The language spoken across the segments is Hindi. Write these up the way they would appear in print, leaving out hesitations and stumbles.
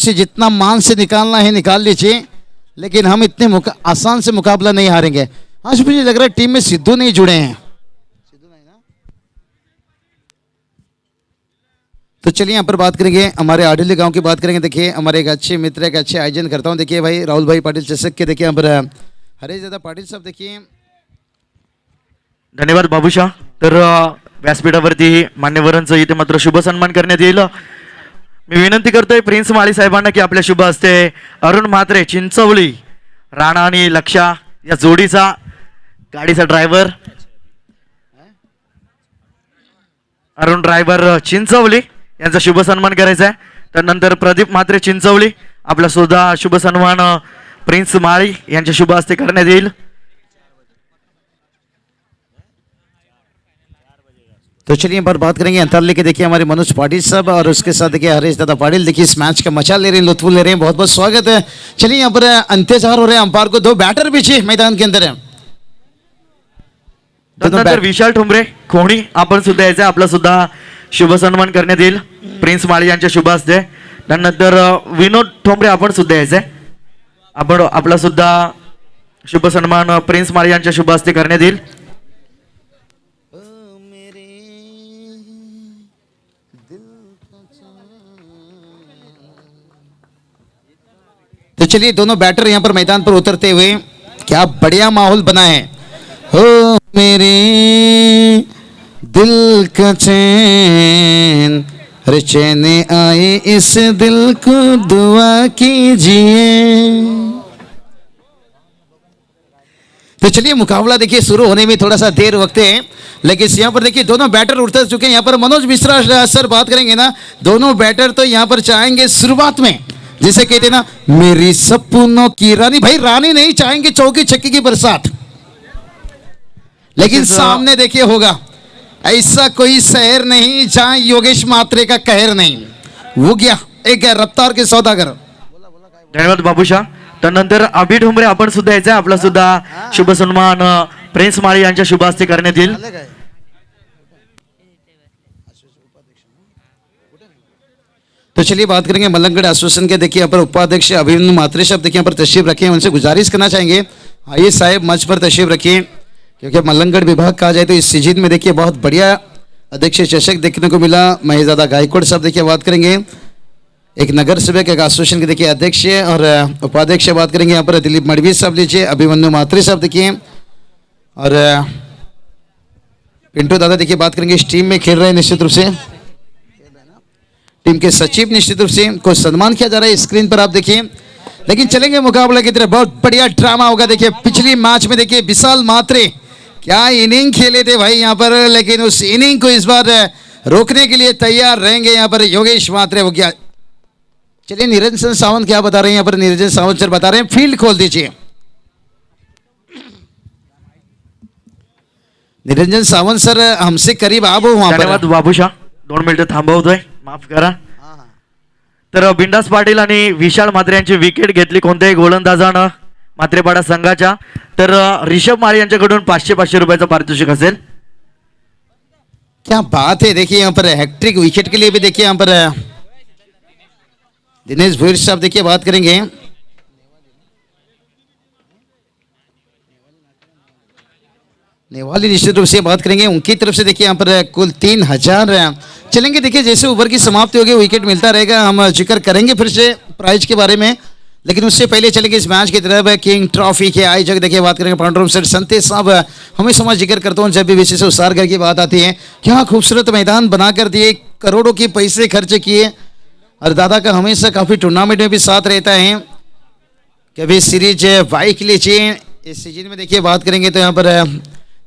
से जितना मान से निकालना है निकाल लीजिए, लेकिन हम इतने आसान से मुकाबला नहीं हारेंगे। आज मुझे लग रहा है टीम में सिद्धू नहीं जुड़े हैं। तो चलिए यहाँ पर बात करेंगे हमारे आडिली गांव की बात करेंगे। देखिए हमारे एक अच्छे मित्र एक अच्छे आयोजन करता हूँ। देखिए भाई राहुल भाई पाटिल चषक के देखिए यहाँ पर हरेश दादा पाटिल साहब देखिए। धन्यवाद बाबूशा। तर व्यासपीठावरती मान्यवरांचं इथे मात्र शुभ सन्मान करण्यात येईल। मी विनंती करतोय प्रिन्स माळी साहेबांना की आपल्या शुभ हस्ते अरुण म्हात्रे चिंचवली राणा आणि लक्षा या जोडीचा गाडीचा ड्रायव्हर अरुण ड्रायव्हर चिंचवली यांचा शुभ सन्मान करायचा आहे। त्यानंतर प्रदीप म्हात्रे चिंचवली आपला सुद्धा शुभ सन्मान प्रिन्स माळी यांच्या शुभ हस्ते करण्यात येईल। तो चलिए यहाँ पर बात करेंगे अंतरले के। देखिए हमारे मनोज पाटिल साहब और उसके साथ देखिए हरीश दादा पाटिल देखिए इस मैच का मजा ले रहे हैं, लुत्फ ले रहे हैं। बहुत बहुत स्वागत है। चलिए यहाँ पर अंत्याचार हो रहे हैं। अंपायर को 2 बैटर भी चाहिए मैदान के अंदर है। त्यानंतर विशाल ठोंबरे कोणी आपण सुद्धा यायचं आपला सुद्धा शुभ सन्मान करण्यात येईल प्रिन्स माळी यांच्या शुभ हस्ते। त्यानंतर विनोद ठोंबरे आपण सुद्धा यायचं आपण आपला सुद्धा शुभ सन्मान प्रिन्स माळी यांच्या शुभ हस्ते करण्यात येईल। तो चलिए दोनों बैटर यहाँ पर मैदान पर उतरते हुए क्या बढ़िया माहौल बना है। हो मेरे दिल का चैन, अरे चैन आए इस दिल को दुआ कीजिए। तो चलिए मुकाबला देखिए शुरू होने में थोड़ा सा देर वक्त है, लेकिन यहाँ पर देखिए दोनों बैटर उतर चुके हैं। यहाँ पर मनोज मिश्रा सर बात करेंगे ना, दोनों बैटर तो यहाँ पर चाहेंगे शुरुआत में जिसे कहते हैं ना मेरी सपनों की रानी। भाई रानी नहीं चाहेंगे चौकी छक्के की बरसात, लेकिन सामने देखिए होगा ऐसा कोई शहर नहीं जहां योगेश म्हात्रे का कहर नहीं। वो गया एक रफ्तार के सौदागर। धन्यवाद बाबूशा। त्यानंतर अभि ठोंबरे आपण सुद्धा यायचं आपला सुद्धा शुभ सन्मान प्रिन्स माळी यांच्या शुभ हस्ते करण्यात येईल। तो चलिए बात करेंगे मलंगगढ़ एसोसिएशन के। देखिए यहाँ पर उपाध्यक्ष अभिमन्यु म्हात्रे साहब देखिए यहाँ पर तशरीफ रखे हैं। उनसे गुजारिश करना चाहेंगे आइए साहब मंच पर तशरीफ रखिए, क्योंकि मलंगगढ़ विभाग कहा जाए तो इस सीजन में देखिए बहुत बढ़िया अध्यक्ष चषक देखने को मिला। महेशदादा गायकवाड़ साहब देखिए बात करेंगे। एक नगर सेवक एक एसोसिएशन के देखिए अध्यक्ष और उपाध्यक्ष बात करेंगे। यहाँ पर दिलीप मड़वी साहब लीजिए, अभिमन्यु म्हात्रे साहब देखिए और पिंटू दादा देखिए बात करेंगे। इस टीम में खेल रहे हैं निश्चित रूप से टीम के सचिव, निश्चित रूप से को सम्मान किया जा रहा है स्क्रीन पर आप देखिए। लेकिन चलेंगे मुकाबले की तरफ, बहुत बढ़िया ड्रामा होगा। देखिए पिछली मैच में देखिए विशाल म्हात्रे क्या इनिंग खेले थे भाई यहाँ पर, लेकिन उस इनिंग को इस बार रोकने के लिए तैयार रहेंगे यहाँ पर योगेश म्हात्रे। वो क्या चलिए निरंजन सावंत क्या बता रहे हैं यहाँ पर। निरंजन सावंत सर बता रहे हैं फील्ड खोल दीजिए। निरंजन सावंत सर हमसे करीब आप हो वहां पर। धन्यवाद बाबूशा। 2 मिनिटं थांबवतोय, माफ करा। तर बिंदास पाटील आणि विशाल म्हात्रे यांची विकेट घेतली कोणत्याही गोलंदाजानं म्हात्रेपाडा संघाच्या। तर ऋषभ माळी यांच्याकडून 500 रुपयाचं पारितोषिक असेल। क्या बात है। देखिए यहाँ पर हैट्रिक विकेट के लिए भी देखिए यहाँ पर दिनेश भोईर साहब देखिए बात करेंगे। नेवाली निश्चित रूप से बात करेंगे उनकी तरफ से। देखिए यहाँ पर कुल 3000 चलेंगे। देखिए जैसे ओवर की समाप्ति होगी विकेट मिलता रहेगा, हम जिक्र करेंगे फिर से प्राइज के बारे में, लेकिन उससे पहले चलेंगे इस मैच की तरफ। किंग ट्रॉफी के आयोजक देखिए बात करेंगे पांडुरंग सर संतेश साहब। हमेशा जिक्र करता हूँ जब भी विशेष उसारगढ़ की बात आती है, क्या खूबसूरत मैदान बनाकर दिए, करोड़ों के पैसे खर्च किए, और दादा का हमेशा काफ़ी टूर्नामेंट में भी साथ रहता है। कभी सीरीज बाइक लीजिए। इस सीजन में देखिए बात करेंगे तो यहाँ पर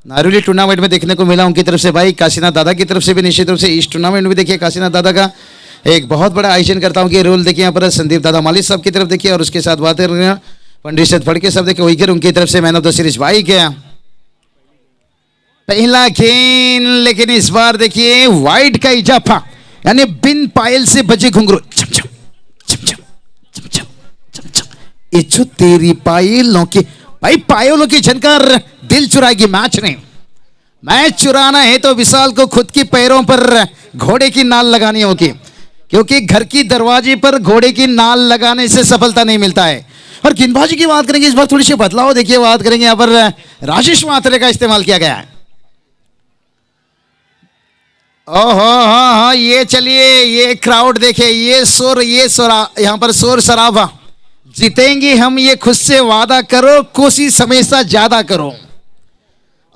नारुली टूर्नामेंट में देखने को मिला उनकी तरफ से भाई। काशीनाथ दादा की तरफ से भी निश्चित रूप से इस टूर्नामेंट में देखिए काशीनाथ दादा का एक बहुत बड़ा आयोजन करता हूँ कि रोल देखिए यहाँ पर संदीप दादा माली साहब की तरफ देखिए, और उसके साथ बात कर रहे हैं पंडित फड़के साहब देखिए विकेट उनकी तरफ से man of the series bike है। पहला गेंद, लेकिन इस बार देखिए वाइड का इजाफा, यानी बिन पायल से बजे घुंघरू। इच्छो तेरी पायलों की, भाई पायलों की झनकार दिल चुराएगी। मैच नहीं, मैच चुराना है तो विशाल को खुद की पैरों पर घोड़े की नाल लगानी होगी, क्योंकि घर की दरवाजे पर घोड़े की नाल लगाने से सफलता नहीं मिलता है। और गेंदबाजी की बात करेंगे, इस बार थोड़ी सी बदलाव देखिए, बात करेंगे यहाँ पर राजेश मात्रे का इस्तेमाल किया गया है। ओहो हाँ हाँ, ये चलिए, ये क्राउड देखे, ये शोर, ये यहाँ पर शोर शराबा। जीतेंगे हम, ये खुद से वादा करो, कोशिश हमेशा ज्यादा करो,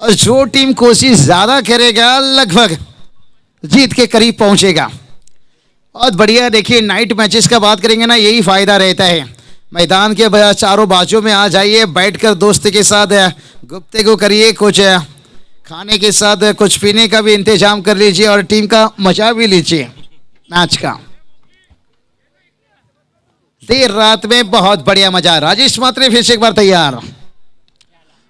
और जो टीम कोशिश ज्यादा करेगा लगभग जीत के करीब पहुंचेगा। बहुत बढ़िया। देखिए नाइट मैचेस का बात करेंगे ना, यही फायदा रहता है। मैदान के चारों बाजू में आ जाइए, बैठकर दोस्त के साथ गुफ्तगू करिए, कुछ खाने के साथ कुछ पीने का भी इंतजाम कर लीजिए, और टीम का मजा भी लीजिए मैच का। देर रात में बहुत बढ़िया मजा। राजेश मात्रे फिर से एक बार तैयार,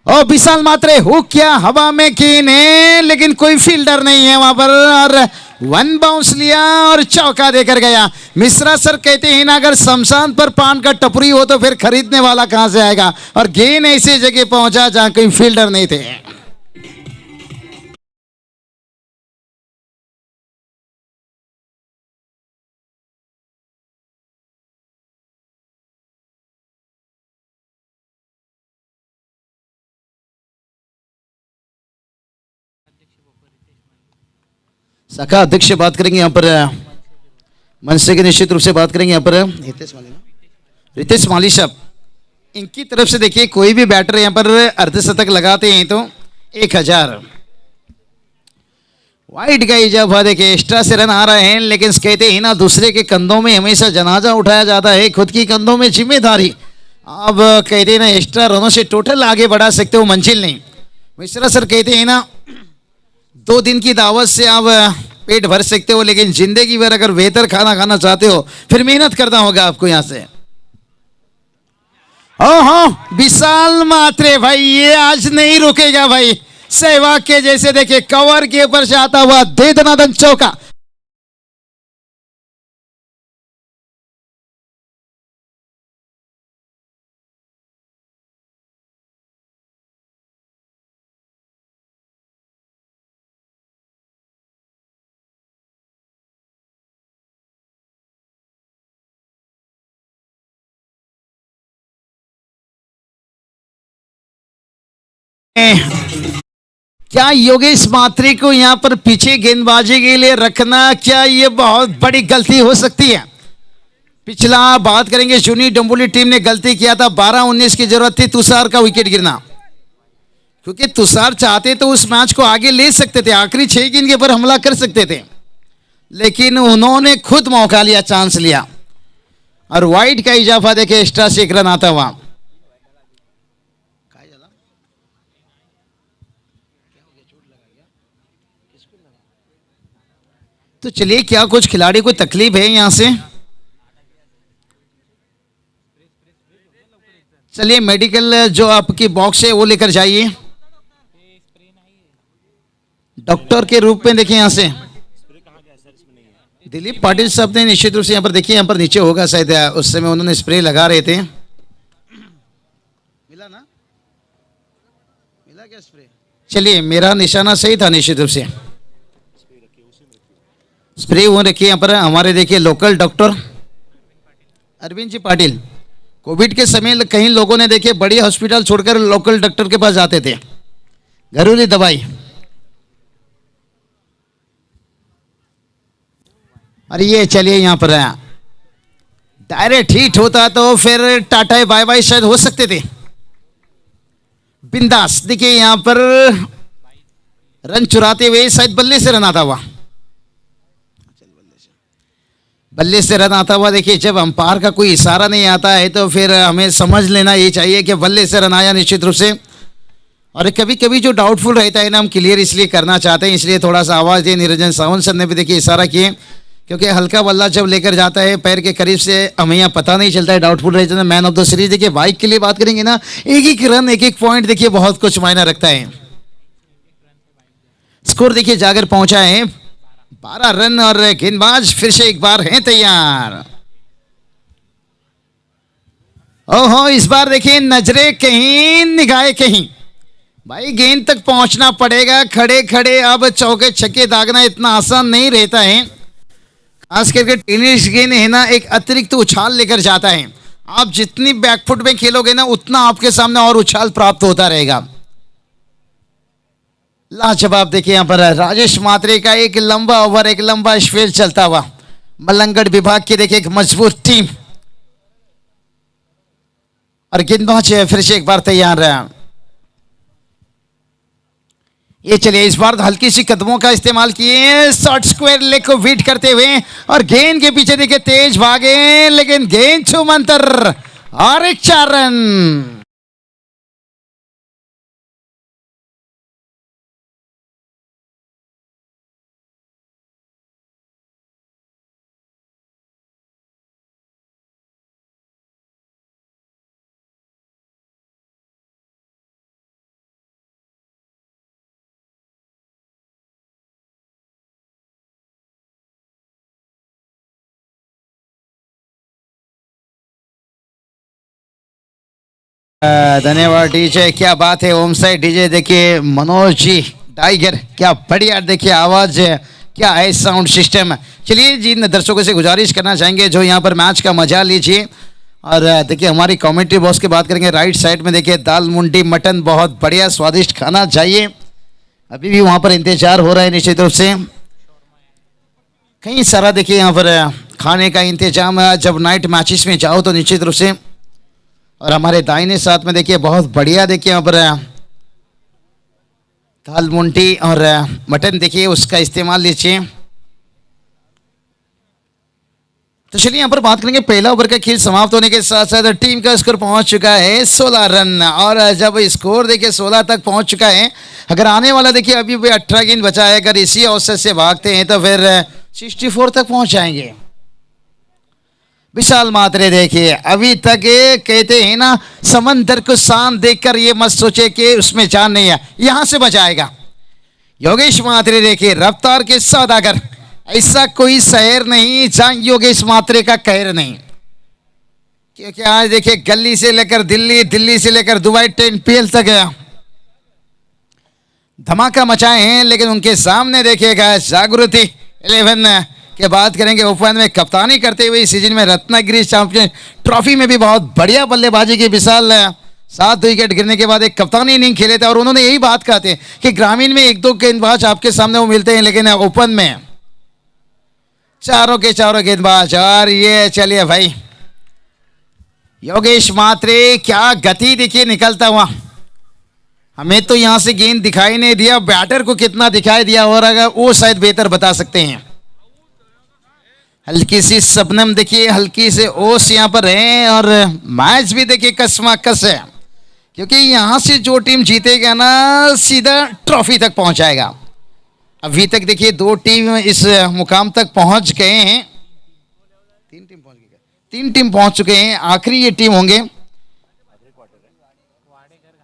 और विशाल मात्रे हो क्या हवा में कीने, लेकिन कोई फील्डर नहीं है वहां पर, और वन बाउंस लिया और चौका देकर गया। मिश्रा सर कहते हैं ना, अगर शमशान पर पान का टपरी हो तो फिर खरीदने वाला कहां से आएगा, और गेंद ऐसी जगह पहुंचा जहां कोई फील्डर नहीं थे। शाखा अध्यक्ष से बात करेंगे यहाँ पर, मंच से निश्चित रूप से बात करेंगे यहाँ पर रितेश माली साहब। इनकी तरफ से देखिए, कोई भी बैटर यहाँ पर अर्धशतक लगाते हैं तो 1000 वाइड का इजाफा। देखिए एक्स्ट्रा से रन आ रहे हैं, लेकिन कहते हैं ना, दूसरे के कंधों में हमेशा जनाजा उठाया जाता है, खुद की कंधों में जिम्मेदारी। अब कहते हैं ना, एक्स्ट्रा रनों से टोटल आगे बढ़ा सकते हो, मंजिल नहीं। मिश्रा सर कहते हैं ना, 2 दिन की दावत से आप पेट भर सकते हो, लेकिन जिंदगी भर अगर बेहतर खाना खाना चाहते हो फिर मेहनत करना होगा आपको यहां से। ओहो विशाल मात्रे भाई, ये आज नहीं रुकेगा भाई। सहवाग के जैसे देखिए, कवर के ऊपर से आता हुआ दे दनादन चौका। क्या योगेश मात्रे को यहां पर पीछे गेंदबाजी के लिए रखना, क्या ये बहुत बड़ी गलती हो सकती है? पिछला बात करेंगे, जूनी डंबोली टीम ने गलती किया था, 12-19 की जरूरत थी तुषार का विकेट गिरना, क्योंकि तुषार चाहते तो उस मैच को आगे ले सकते थे, आखिरी 6 गेंद के ऊपर हमला कर सकते थे, लेकिन उन्होंने खुद मौका लिया, चांस लिया, और वाइड का इजाफा देखे, एक्स्ट्रा से 1 रन आता हुआ। तो चलिए, क्या कुछ खिलाड़ी को तकलीफ है यहां से? चलिए मेडिकल जो आपकी बॉक्स है वो लेकर जाइए, डॉक्टर के रूप में देखिए। यहां से दिलीप पाटिल साहब ने निश्चित रूप से यहाँ पर देखिए, यहाँ पर नीचे होगा शायद, उस समय उन्होंने स्प्रे लगा रहे थे। मिला ना, मिला क्या स्प्रे? चलिए, मेरा निशाना सही था, निश्चित रूप से स्प्रे वो रखिए यहाँ पर हमारे देखिए local doctor Arvind ji Patil. Covid के समय कई लोगों ने देखिए बड़ी हॉस्पिटल छोड़कर लोकल डॉक्टर के पास जाते थे, घरेलू दवाई। और ये चलिए, यहाँ पर डायरेक्ट हिट होता तो फिर टाटा बाय बाय शायद हो सकते थे। बिंदास देखिए, यहाँ पर रन चुराते हुए शायद बल्ले से रन आता हुआ, बल्ले से रन आता हुआ। देखिए, जब अंपायर का कोई इशारा नहीं आता है तो फिर हमें समझ लेना ये चाहिए कि बल्ले से रन आया निश्चित रूप से। और कभी कभी जो डाउटफुल रहता है ना, हम क्लियर इसलिए करना चाहते हैं, इसलिए थोड़ा सा आवाज़ दिए। निरंजन सावंत सर ने भी देखिए इशारा किए, क्योंकि हल्का बल्ला जब लेकर जाता है पैर के करीब से, हमें यहाँ पता नहीं चलता है, डाउटफुल रहता है। मैन ऑफ द सीरीज देखिए, बाइक के लिए बात करेंगे ना, एक एक रन, एक एक पॉइंट देखिए बहुत कुछ मायना रखता है। स्कोर देखिए जाकर पहुंचा है 12 रन, और गेंदबाज फिर से एक बार हैं तैयार। ओहो, इस बार देखिए नजरें कहीं, निगाहें कहीं, भाई गेंद तक पहुंचना पड़ेगा खड़े खड़े। अब चौके छक्के दागना इतना आसान नहीं रहता है, खास करके टेनिस गेंद है ना एक अतिरिक्त उछाल लेकर जाता है। आप जितनी बैकफुट में खेलोगे ना उतना आपके सामने और उछाल प्राप्त होता रहेगा। लाजवाब देखिए यहाँ पर राजेश मात्रे का एक लंबा ओवर, एक लंबा स्पेल चलता हुआ। मलंगड़ विभाग की देखिए एक मजबूत टीम और गेंदबाज फिर से एक बार तैयार है। ये चलिए इस बार हल्की सी कदमों का इस्तेमाल किए, शॉर्ट स्क्वायर लेग को बीट करते हुए और गेंद के पीछे देखिए तेज भागे, लेकिन गेंद छू मंतर और एक 4 रन। धन्यवाद डीजे, क्या बात है ओम साइड डीजे। देखिए मनोज जी टाइगर, क्या बढ़िया देखिए आवाज, क्या है साउंड सिस्टम। चलिए जिन दर्शकों से गुजारिश करना चाहेंगे जो यहाँ पर मैच का मजा लीजिए। और देखिए हमारी कमेंट्री बॉक्स की बात करेंगे, राइट साइड में देखिए दाल मुंडी मटन, बहुत बढ़िया स्वादिष्ट खाना चाहिए। अभी भी वहाँ पर इंतजार हो रहा है निश्चित रूप से, कई सारा देखिए यहाँ पर खाने का इंतजाम है। जब नाइट मैचेस में जाओ तो निश्चित रूप से। और हमारे दाहिने साथ में देखिए बहुत बढ़िया देखिए यहाँ पर दाल मुंडी और मटन देखिए उसका इस्तेमाल लीजिए। तो चलिए यहाँ पर बात करेंगे, पहला ओवर का खेल समाप्त होने के साथ साथ टीम का स्कोर पहुंच चुका है 16 रन। और जब स्कोर देखिए 16 तक पहुंच चुका है, अगर आने वाला देखिए अभी भी 18 गेंद बचा है, अगर इसी औसत से भागते हैं तो फिर 64 तक पहुंच जाएंगे। विशाल मात्रे देखिए अभी तक कहते हैं ना, समंदर को शान देखकर ये मत सोचे कि उसमें जान नहीं है, यहां से बचाएगा। योगेश मात्रे देखिए रफ्तार के सौदागर, ऐसा कोई शहर नहीं जहां योगेश मात्रे का कहर नहीं। क्योंकि आज देखिए गली से लेकर दिल्ली, दिल्ली से लेकर दुबई 10 तक गया, धमाका मचाए हैं। लेकिन उनके सामने देखिएगा जागृति 11 के बात करेंगे, ओपन में कप्तानी करते हुए इस सीजन में रत्नागिरी चैंपियन ट्रॉफी में भी बहुत बढ़िया बल्लेबाजी की विशाल 7 विकेट गिरने के बाद एक कप्तानी इनिंग खेले थे। और उन्होंने यही बात कहा थे कि ग्रामीण में 1-2 गेंदबाज आपके सामने वो मिलते हैं, लेकिन ओपन में चारों के चारों गेंदबाज। और ये चलिए भाई योगेश मात्रे, क्या गति देखिए निकलता हुआ। हमें तो यहां से गेंद दिखाई नहीं दिया, बैटर को कितना दिखाई दिया हो रहा है वो शायद बेहतर बता सकते हैं। हल्की सी सबनम देखिए, हल्की से ओस यहाँ पर है। और मैच भी देखिए कसमाकस है, क्योंकि यहां से जो टीम जीतेगा ना सीधा ट्रॉफी तक पहुंचाएगा। अभी तक देखिए 2 टीम इस मुकाम तक पहुंच गए हैं, 3 टीम पहुंच चुके हैं, आखिरी ये टीम होंगे।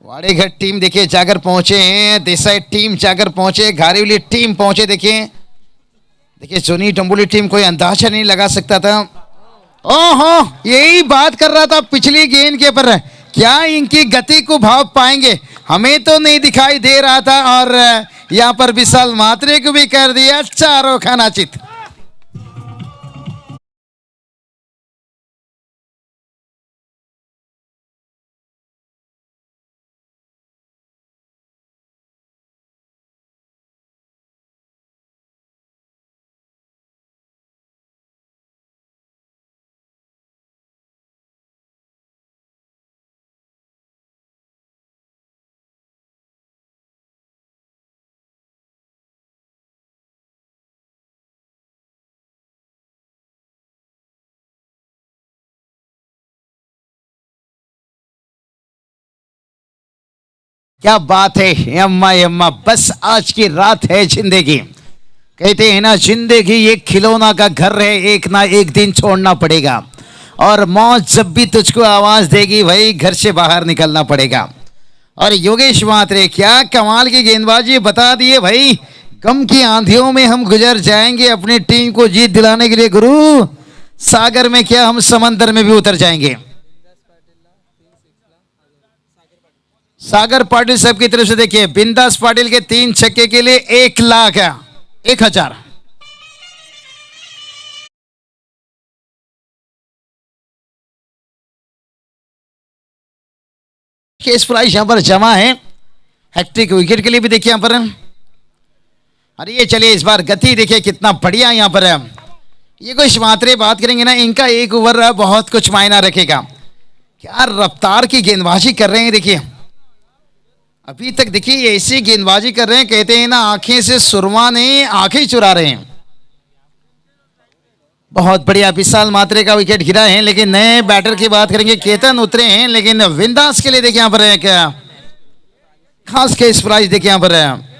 वाड़ेघर टीम देखिए जाकर पहुंचे हैं, देसाई टीम जाकर पहुंचे, घारीवली टीम पहुंचे। देखिए सोनी टंबोली टीम कोई अंदाजा नहीं लगा सकता था। ओहो, यही बात कर रहा था पिछली गेंद के पर, क्या इनकी गति को भाव पाएंगे, हमें तो नहीं दिखाई दे रहा था। और यहाँ पर विशाल मात्रे को भी कर दिया चारों खाना चित। क्या बात है अम्मा अम्मा, बस आज की रात है जिंदगी। कहते हैं ना जिंदगी एक खिलौना का घर है, एक ना एक दिन छोड़ना पड़ेगा। और मौत जब भी तुझको आवाज देगी भाई घर से बाहर निकलना पड़ेगा। और योगेश मात्रे क्या कमाल की गेंदबाजी बता दिए भाई। गम की आंधियों में हम गुजर जाएंगे अपनी टीम को जीत दिलाने के लिए गुरु, सागर में क्या हम समंदर में भी उतर जाएंगे। सागर पाटिल साहब की तरफ से देखिए बिंदास पाटिल के 3 छक्के के लिए 1,00,000 केस प्राइस यहाँ पर जमा है हैट्रिक विकेट के लिए भी देखिए यहाँ पर। अरे ये चलिए इस बार गति देखिए कितना बढ़िया यहाँ पर है। ये कुछ मात्रे बात करेंगे ना, इनका एक ओवर बहुत कुछ मायना रखेगा। क्या रफ्तार की गेंदबाजी कर रहे हैं देखिए, अभी तक देखिए ऐसी गेंदबाजी कर रहे हैं, कहते हैं ना आंखें से सुरमा नहीं आंखें चुरा रहे हैं। बहुत बढ़िया विशाल मात्रे का विकेट गिरा है, लेकिन नए बैटर की बात करेंगे केतन उतरे हैं, लेकिन विंदास के लिए देखिए यहाँ पर है क्या खास केस प्राइस देखिए यहाँ पर है।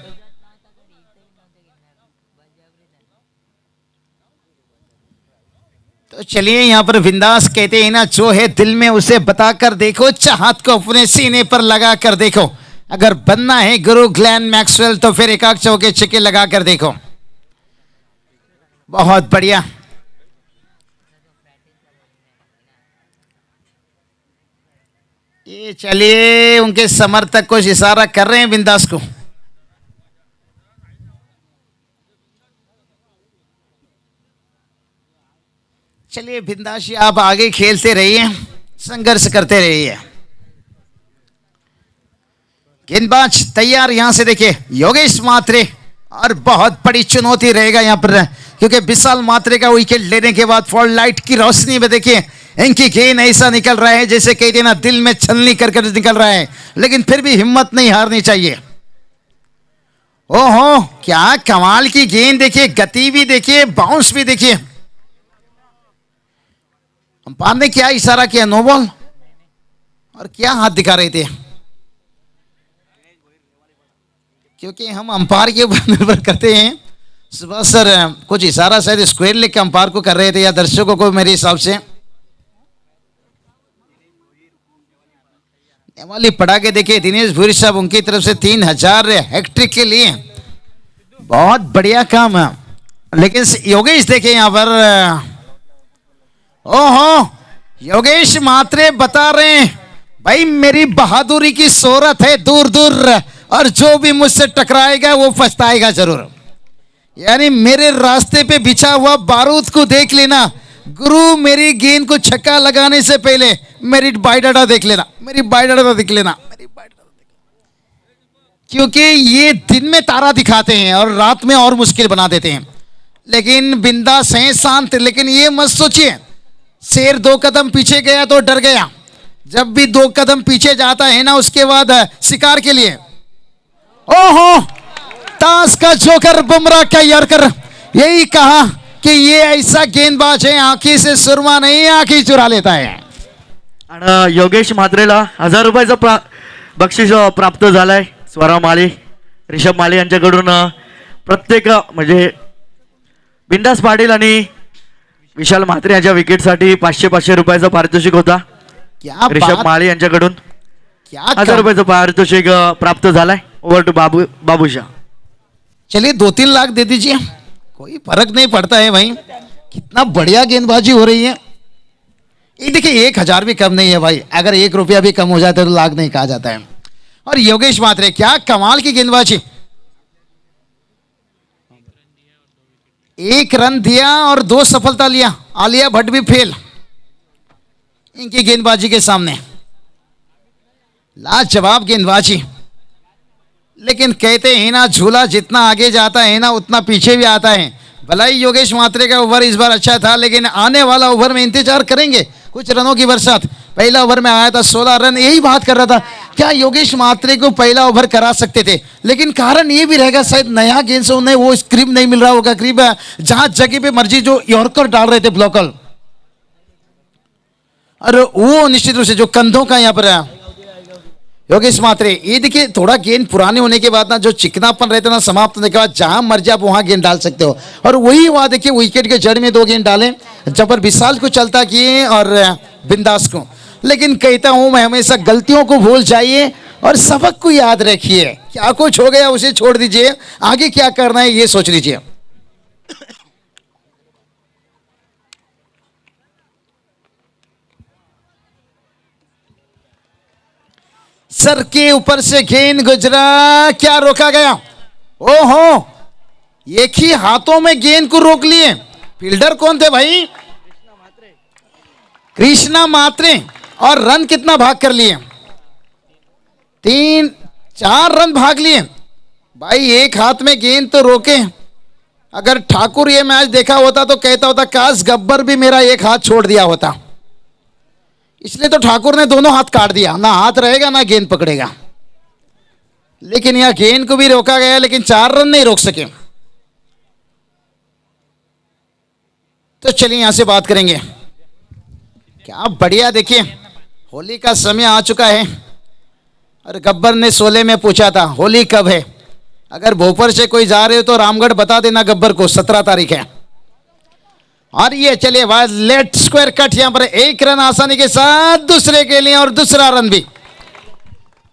तो चलिए यहाँ पर विंदास कहते हैं ना जो है दिल में उसे बताकर देखो, चाहत को अपने सीने पर लगा कर देखो, अगर बनना है गुरु ग्लेन मैक्सवेल तो फिर एकाक चौके छिक्के लगा कर देखो। बहुत बढ़िया। ये चलिए उनके समर्थक कुछ इशारा कर रहे हैं बिंदास को। चलिए बिंदास आप आगे खेलते रहिए, संघर्ष करते रहिए। गेंदबाज तैयार, यहां से देखिए योगेश मात्रे, और बहुत बड़ी चुनौती रहेगा यहां पर क्योंकि विशाल मात्रे का विकेट लेने के बाद फॉल लाइट की रोशनी में देखिए इनकी गेंद ऐसा निकल रहा है जैसे कई दिन दिल में छलनी कर निकल रहा है, लेकिन फिर भी हिम्मत नहीं हारनी चाहिए। ओहो क्या कमाल की गेंद देखिए, गति भी देखिए, बाउंस भी देखिए। अंपायर ने क्या इशारा किया, नो बॉल, और क्या हाथ दिखा रहे थे, क्योंकि हम अंपायर के ऊपर निर्भर करते हैं। सुबह सर कुछ इशारा शायद स्क्वायर लेग के अंपायर को कर रहे थे या दर्शकों को, मेरे हिसाब से वाली पढ़ा के देखिए दिनेश भूरी साहब उनकी तरफ से 3000 हैट्रिक के लिए, बहुत बढ़िया काम है। लेकिन योगेश देखिए यहां पर, ओहो योगेश मात्रे बता रहे हैं भाई मेरी बहादुरी की शोहरत है दूर दूर, और जो भी मुझसे टकराएगा वो पछताएगा जरूर। यानी मेरे रास्ते पे बिछा हुआ बारूद को देख लेना गुरु, मेरी गेंद को छक्का लगाने से पहले मेरी बायोडाटा देख लेना, मेरी बायोडाटा देख लेना, मेरी बायोडाटा देख लेना, क्योंकि ये दिन में तारा दिखाते हैं और रात में और मुश्किल बना देते हैं। लेकिन बिंदास हैं, शांत, लेकिन ये मत सोचिए शेर 2 कदम पीछे गया तो डर गया, जब भी 2 कदम पीछे जाता है ना उसके बाद शिकार के लिए। ओहो ताश का जोकर बुमराह का यॉर्कर, यही कहा कि ये ऐसा गेंदबाज है आंखी से सुरमा नहीं आंखी चुरा लेता है। आणि योगेश म्हात्रेला 1000 रुपयाचं बक्षीस प्राप्त झालंय। स्वरा माळी, ऋषभ माळी यांच्याकडून प्रत्येक म्हणजे बिंदास पाटील आणि विशाल म्हात्रे यांच्या विकेटसाठी 500 रुपयाचं पारितोषिक होता। क्या ऋषभ माळी यांच्याकडून क्या 1000 रुपयाचं पारितोषिक प्राप्त झालंय। Over to Babusha. चलिए 2-3 लाख दे दीजिए, कोई फर्क नहीं पड़ता है भाई, कितना बढ़िया गेंदबाजी हो रही है। ये देखिए 1000 भी कम नहीं है भाई, अगर 1 रुपया भी कम हो जाता है तो लाख नहीं कहा जाता है। और योगेश मात्रे क्या कमाल की गेंदबाजी, 1 रन दिया और 2 सफलता लिया। आलिया भट्ट भी फेल इनकी गेंदबाजी के सामने, लाजवाब गेंदबाजी। लेकिन कहते हैं ना झूला जितना आगे जाता है ना उतना पीछे भी आता है। भला ही योगेश मात्रे का ओवर इस बार अच्छा था, लेकिन आने वाला ओवर में इंतजार करेंगे कुछ रनों की बरसात। पहला ओवर में आया था 16 रन, यही बात कर रहा था क्या योगेश मात्रे को पहला ओवर करा सकते थे, लेकिन कारण ये भी रहेगा शायद नया गेंद से उन्हें वो स्क्रीप नहीं मिल रहा होगा, करीब जहां जगह पे मर्जी जो यॉर्कर डाल रहे थे ब्लॉकर, और वो निश्चित रूप से जो कंधों का यहाँ पर योगेश मात्रे। ये देखिए थोड़ा गेंद पुराने होने के बाद ना जो चिकनापन रहता है ना समाप्त होने के बाद जहां मर्जी आप वहां गेंद डाल सकते हो, और वही हुआ। देखिए विकेट के जड़ में 2 गेंद डाले, जबर विशाल को चलता किए और बिंदास को। लेकिन कहता हूं मैं हमेशा गलतियों को भूल जाइए और सबक को याद रखिए। क्या कुछ हो गया उसे छोड़ दीजिए, आगे क्या करना है ये सोच लीजिए। सर के ऊपर से गेंद गुजरा, क्या रोका गया, ओहो एक ही हाथों में गेंद को रोक लिए। फील्डर कौन थे भाई, कृष्णा मात्रे, और रन कितना भाग कर लिए। 3 4 रन भाग लिए भाई, एक हाथ में गेंद तो रोके। अगर ठाकुर ये मैच देखा होता तो कहता होता काश गब्बर भी मेरा एक हाथ छोड़ दिया होता। इसलिए तो ठाकुर ने दोनों हाथ काट दिया, ना हाथ रहेगा ना गेंद पकड़ेगा। लेकिन यह गेंद को भी रोका गया, लेकिन 4 रन नहीं रोक सके। तो चलिए यहां से बात करेंगे। क्या बढ़िया, देखिए होली का समय आ चुका है और गब्बर ने 16 में पूछा था होली कब है। अगर भोपाल से कोई जा रहे हो तो रामगढ़ बता देना गब्बर को, 17 तारीख है। और ये चलिए बाद लेट स्क्वायर कट, यहां पर 1 रन आसानी के साथ दूसरे के लिए और दूसरा रन भी।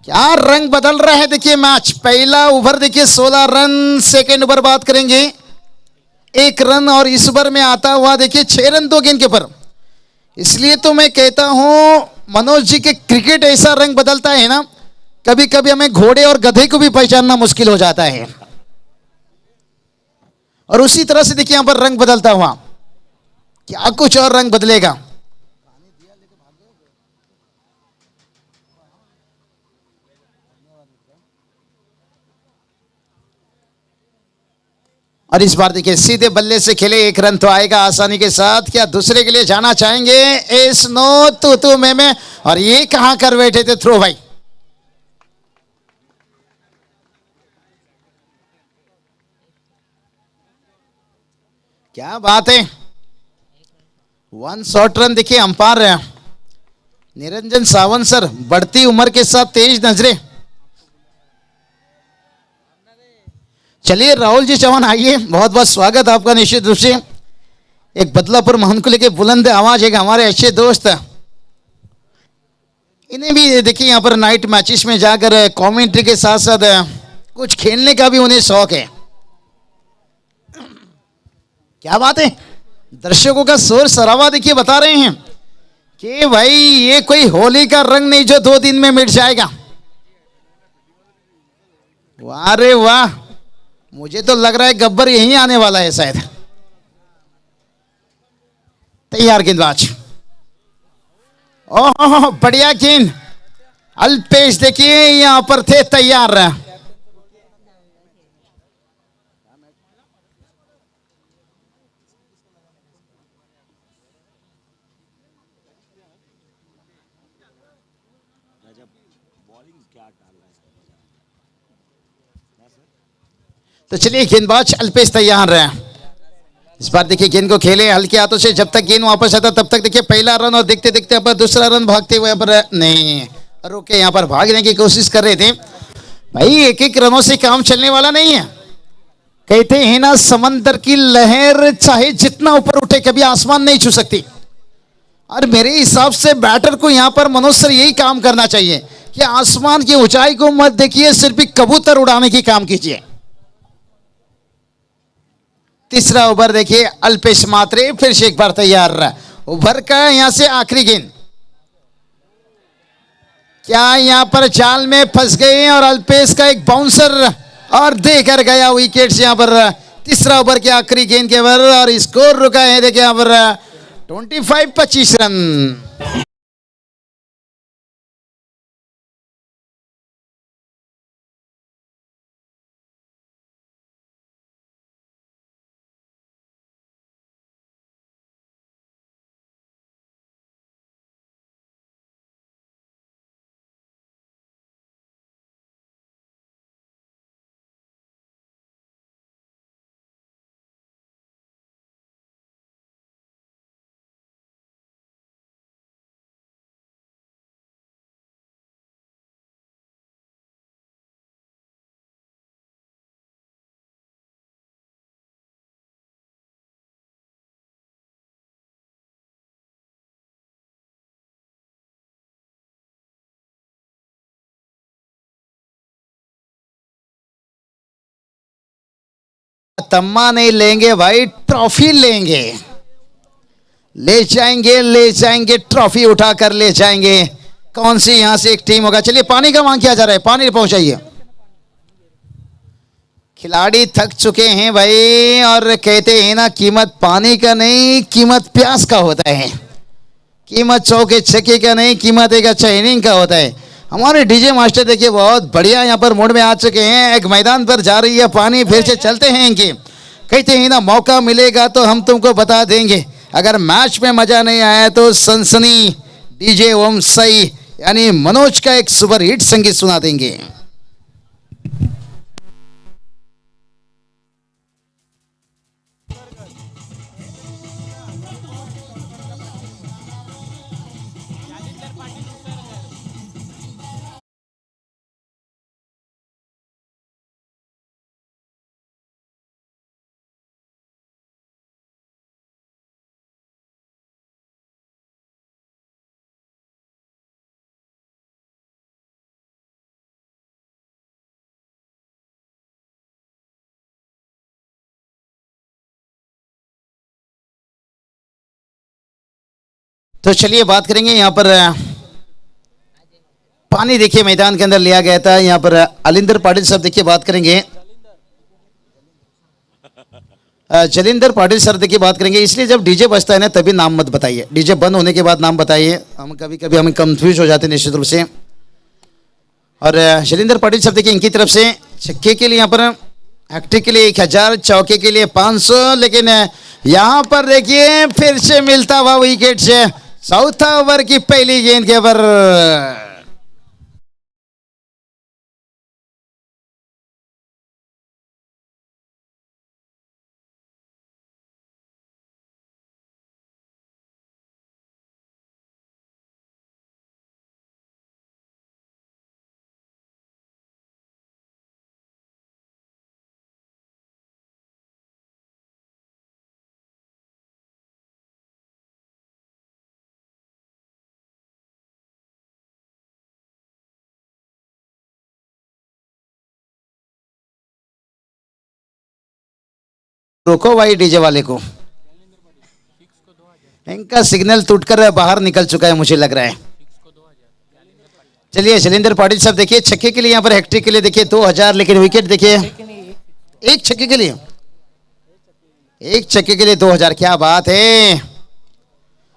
क्या रंग बदल रहा है देखिए मैच। पहला ओवर देखिए 16 रन, सेकेंड ओवर बात करेंगे 1 रन, और इस ओवर में आता हुआ देखिए 6 रन 2 गेंद के ऊपर। इसलिए तो मैं कहता हूं मनोज जी के क्रिकेट ऐसा रंग बदलता है ना, कभी कभी हमें घोड़े और गधे को भी पहचानना मुश्किल हो जाता है। और उसी तरह से देखिए यहां पर रंग बदलता हुआ, क्या कुछ और रंग बदलेगा। और इस बार देखिए सीधे बल्ले से खेले, 1 रन तो आएगा आसानी के साथ। क्या दूसरे के लिए जाना चाहेंगे? एस नो तू मैं, और ये कहां कर बैठे थे थ्रो भाई। क्या बात है, 1 शॉर्ट रन। देखिए अंपायर निरंजन सावंत सर, बढ़ती उम्र के साथ तेज नजरें। चलिए राहुल जी चौहान आइए, बहुत बहुत स्वागत आपका। निश्चित रूप से एक बदलापुर महान को लेकर बुलंद आवाज, एक हमारे अच्छे दोस्त, इन्हें भी देखिए यहाँ पर नाइट मैचेस में जाकर कमेंट्री के साथ साथ कुछ खेलने का भी उन्हें शौक है। क्या बात है, दर्शकों का शोर शराबा देखिए बता रहे हैं कि भाई ये कोई होली का रंग नहीं जो 2 दिन में मिट जाएगा। वाह रे वाह, मुझे तो लग रहा है गब्बर यहीं आने वाला है शायद। तैयार गेंदबाज, ओह बढ़िया गेंद। अल्पेश देखिए यहां पर थे तैयार। तो चलिए गेंदबाज अल्पेश तैयार है। इस बार देखिए गेंद को खेले हल्के हाथों से, जब तक गेंद वापस आता तब तक देखिए पहला रन, और देखते देखते यहाँ पर दूसरा रन भागते हुए यहाँ पर नहीं रुके, यहाँ पर भागने की कोशिश कर रहे थे। भाई 1-1 रनों से काम चलने वाला नहीं है। कहते हैं ना समंदर की लहर चाहे जितना ऊपर उठे कभी आसमान नहीं छू सकती। और मेरे हिसाब से बैटर को यहाँ पर मनोज सर यही काम करना चाहिए कि आसमान की ऊंचाई को मत देखिए, सिर्फ कबूतर उड़ाने की काम कीजिए। तीसरा ओवर देखिए अल्पेश मात्रे फिर से एक बार तैयार। ओवर का यहां से आखिरी गेंद, क्या यहां पर जाल में फंस गए और अल्पेश का एक बाउंसर और देकर गया विकेट से। यहां पर तीसरा ओवर के आखिरी गेंद के ओवर, और स्कोर रुका है देखिए यहां पर 25 रन। तम्मा नहीं लेंगे भाई, ट्रॉफी लेंगे, ले जाएंगे ट्रॉफी उठा कर ले जाएंगे। कौन सी यहां से एक टीम होगा। चलिए पानी का मांग किया जा रहा है, पानी पहुंचाइए। खिलाड़ी थक चुके हैं भाई, और कहते हैं ना कीमत पानी का नहीं कीमत प्यास का होता है, कीमत चौके छक्के का नहीं कीमत एक अच्छा इनिंग का होता है। हमारे डीजे मास्टर देखिए बहुत बढ़िया यहाँ पर मोड में आ चुके हैं। एक मैदान पर जा रही है पानी, फिर से चलते हैं इनके। कहते हैं ना मौका मिलेगा तो हम तुमको बता देंगे, अगर मैच में मजा नहीं आया तो सनसनी डीजे ओम सई यानी मनोज का एक सुपर हिट संगीत सुना देंगे। तो चलिए बात करेंगे यहाँ पर पानी देखिए मैदान के अंदर लिया गया था। यहाँ पर अलिंदर पाटिल साहब देखिए बात करेंगे, जलिंदर पाटिल सर देखिए बात करेंगे। इसलिए जब डीजे बजता है ना तभी नाम मत बताइए, डीजे बंद होने के बाद नाम बताइए, हम कभी कभी हमें कंफ्यूज हो जाते हैं निश्चित रूप से। और जलिंदर पाटिल साहब देखिए इनकी तरफ से छक्के के लिए यहाँ पर हैट्रिक के लिए 1000, चौके के लिए 500, लेकिन यहाँ पर देखिए फिर से मिलता हुआ विकेट से चौथा ओवर की पहली गेंद के पर रोको भाई डीजे वाले को, इनका सिग्नल टूटकर बाहर निकल चुका है मुझे लग रहा है। चलिए जलिंदर पाटिल साहब देखिए छक्के के लिए यहाँ पर हैट्रिक के लिए देखिए 2000, लेकिन विकेट देखिए एक छक्के के लिए, एक छक्के के लिए 2000, क्या बात है।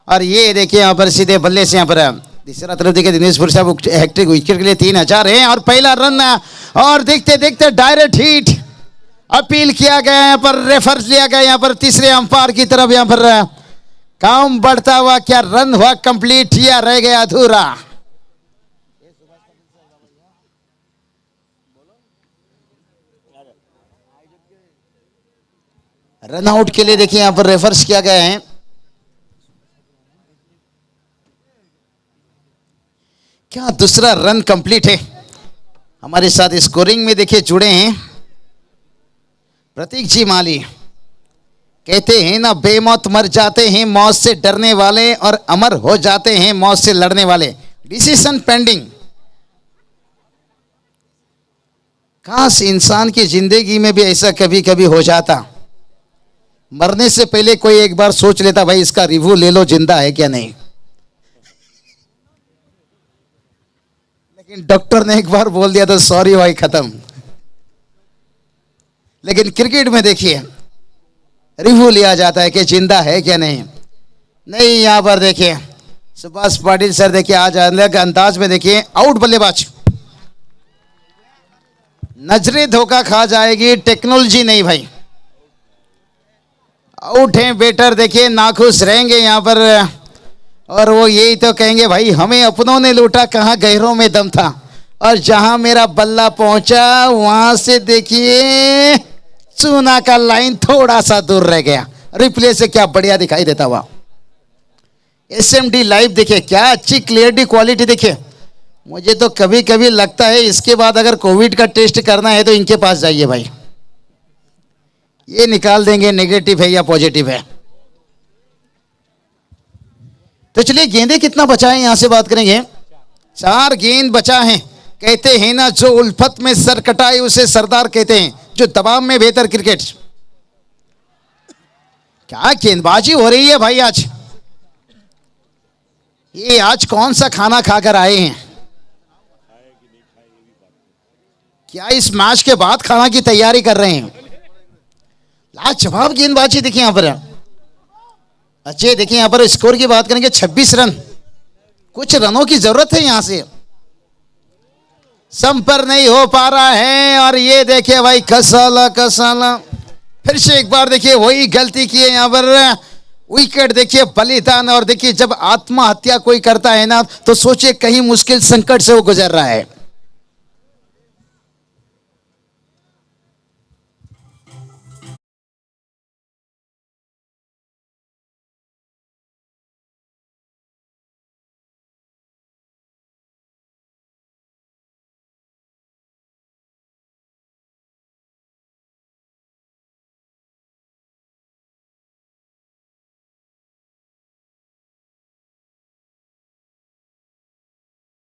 और ये देखिए यहाँ पर सीधे बल्ले से यहाँ पर तीसरा तरफ देखिए दिनेशपुर साहब हैट्रिक, विकेट के लिए 3000 है और पहला रन। और देखते देखते डायरेक्ट हिट अपील किया गया यहाँ पर, रेफर लिया गया यहाँ पर तीसरे अंपायर की तरफ। यहाँ पर काम बढ़ता हुआ, क्या रन हुआ कंप्लीट या रह गया अधूरा। रन आउट के लिए देखिए यहाँ पर रेफर्स किया गया है। क्या दूसरा रन कंप्लीट है। हमारे साथ स्कोरिंग में देखिए जुड़े हैं प्रतीक जी माली। कहते हैं ना बेमौत मर जाते हैं मौत से डरने वाले और अमर हो जाते हैं मौत से लड़ने वाले। Decision pending. काश इंसान की जिंदगी में भी ऐसा कभी कभी हो जाता, मरने से पहले कोई एक बार सोच लेता भाई इसका रिव्यू ले लो जिंदा है क्या नहीं। लेकिन डॉक्टर ने एक बार बोल दिया तो सॉरी भाई खत्म। लेकिन क्रिकेट में देखिए रिव्यू लिया जाता है कि जिंदा है क्या नहीं। नहीं यहां पर देखिए सुभाष पाटिल सर देखिए आज अलग अंदाज में देखिए आउट बल्लेबाज। नजरें धोखा खा जाएगी, टेक्नोलॉजी नहीं भाई। आउट है बेटर देखिए नाखुश रहेंगे यहां पर और वो यही तो कहेंगे भाई हमें अपनों ने लूटा, कहां गहरों में दम था। और जहां मेरा बल्ला पहुंचा वहां से देखिए चूना का लाइन थोड़ा सा दूर रह गया। रिप्ले से क्या बढ़िया दिखाई देता हुआ। एसएमडी लाइव देखिए क्या अच्छी क्लियरिटी क्वालिटी देखिए। मुझे तो कभी कभी लगता है इसके बाद अगर कोविड का टेस्ट करना है तो इनके पास जाइए भाई, ये निकाल देंगे नेगेटिव है या पॉजिटिव है। तो चलिए गेंदे कितना बचा है यहां से बात करेंगे। 4 गेंद बचा है। कहते हैं ना जो उल्फत में सर कटाए उसे सरदार कहते हैं, जो दबाव में बेहतर क्रिकेट। क्या गेंदबाजी हो रही है भाई आज। ये आज कौन सा खाना खाकर आए हैं। क्या इस मैच के बाद खाना की तैयारी कर रहे हैं। लाजवाब गेंदबाजी देखिए यहां पर। अच्छे देखिए यहां पर स्कोर की बात करेंगे 26 रन। कुछ रनों की जरूरत है यहां से। संपर्क नहीं हो पा रहा है। और ये देखिए भाई कसाला कसाला फिर से एक बार देखिए वही गलती की है यहाँ पर। विकेट देखिए बलिदान। और देखिए जब आत्महत्या कोई करता है ना तो सोचिए कहीं मुश्किल संकट से वो गुजर रहा है।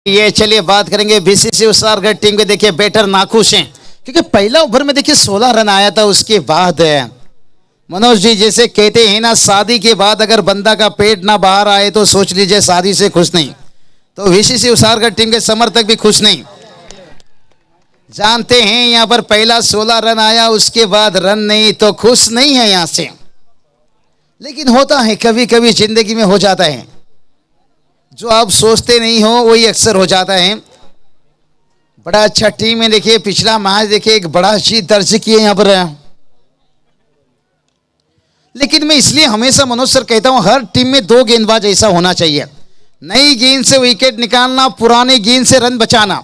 ये चलिए बात करेंगे बीसीसी उसारगढ़ टीम के। देखिए बैटर नाखुश हैं क्योंकि पहला ओवर में देखिए 16 रन आया था। उसके बाद मनोज जी जैसे कहते हैं ना, शादी के बाद अगर बंदा का पेट ना बाहर आए तो सोच लीजिए शादी से खुश नहीं। तो बीसीसी उसारगढ़ टीम के समर्थक भी खुश नहीं। जानते हैं यहां पर पहला 16 रन आया, उसके बाद रन नहीं तो खुश नहीं है यहां से। लेकिन होता है कभी कभी जिंदगी में हो जाता है, जो आप सोचते नहीं हो वही अक्सर हो जाता है। बड़ा अच्छा टीम है। देखिए पिछला मैच देखिए एक बड़ा जीत दर्ज किए यहां पर। लेकिन मैं इसलिए हमेशा मनोज सर कहता हूं हर टीम में दो गेंदबाज ऐसा होना चाहिए। नई गेंद से विकेट निकालना, पुरानी गेंद से रन बचाना।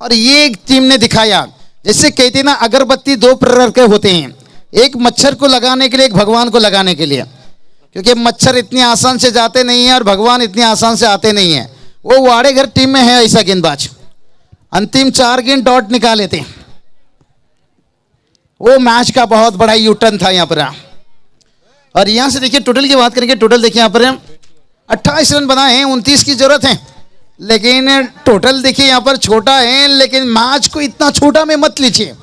और ये एक टीम ने दिखाया। जैसे कहते हैं ना अगरबत्ती दो प्रकार के होते हैं, एक मच्छर को लगाने के लिए, एक भगवान को लगाने के लिए। क्योंकि मच्छर इतनी आसान से जाते नहीं है और भगवान इतनी आसान से आते नहीं है। वो वाड़े घर टीम में है ऐसा गेंदबाज, अंतिम 4 गेंद डॉट निकाले थे। वो मैच का बहुत बड़ा यूटर्न था यहाँ पर। और यहां से देखिए टोटल की बात करेंगे। टोटल देखिए यहाँ पर 28 रन बनाए हैं, 29 की जरूरत है। लेकिन टोटल देखिए यहाँ पर छोटा है, लेकिन मैच को इतना छोटा में मत लीजिए।